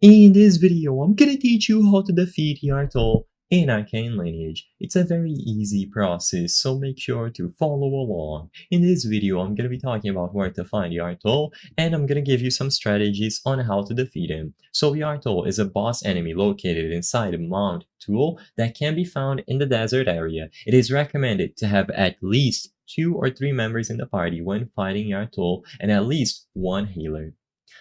In this video, I'm gonna teach you how to defeat Yarthul in Arcane Lineage. It's a very easy process, so make sure to follow along. In this video, I'm gonna be talking about where to find Yarthul, and I'm gonna give you some strategies on how to defeat him. So Yarthul is a boss enemy located inside a Mount tool that can be found in the desert area. It is recommended to have at least 2 or 3 members in the party when fighting Yarthul and at least one healer.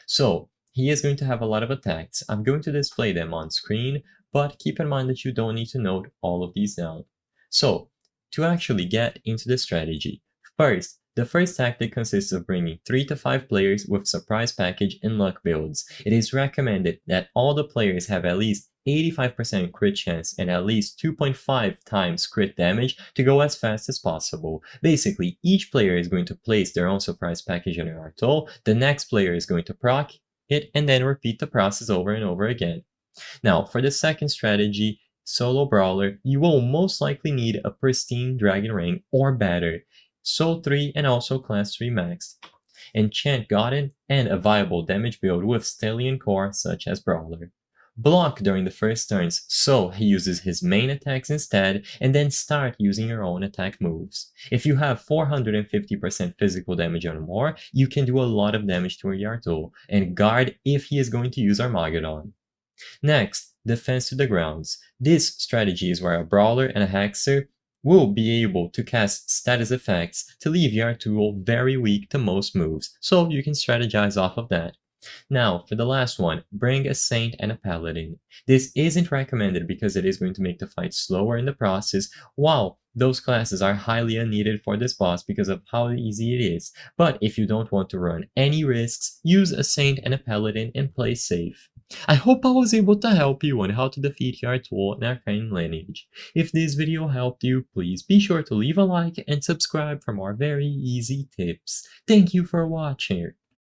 So, he is going to have a lot of attacks. I'm going to display them on screen, but keep in mind that you don't need to note all of these down. So, to actually get into the strategy, first, the first tactic consists of bringing 3 to 5 players with surprise package and luck builds. It is recommended that all the players have at least 85% crit chance and at least 2.5 times crit damage to go as fast as possible. Basically, each player is going to place their own surprise package on your tool, the next player is going to proc it, and then repeat the process over and over again. Now, for the second strategy, solo brawler, you will most likely need a pristine dragon ring or better, soul 3 and also class 3 maxed, enchant gotten, and a viable damage build with stallion core such as brawler. Block during the first turns, so he uses his main attacks instead, and then start using your own attack moves. If you have 450% physical damage or more, you can do a lot of damage to a Yarthul, and guard if he is going to use Armageddon. Next, defense to the grounds. This strategy is where a brawler and a hexer will be able to cast status effects to leave Yarthul very weak to most moves, so you can strategize off of that. Now, for the last one, bring a Saint and a Paladin. This isn't recommended because it is going to make the fight slower in the process, while those classes are highly unneeded for this boss because of how easy it is. But if you don't want to run any risks, use a Saint and a Paladin and play safe. I hope I was able to help you on how to defeat Yarthul in Arcane Lineage. If this video helped you, please be sure to leave a like and subscribe for more very easy tips. Thank you for watching.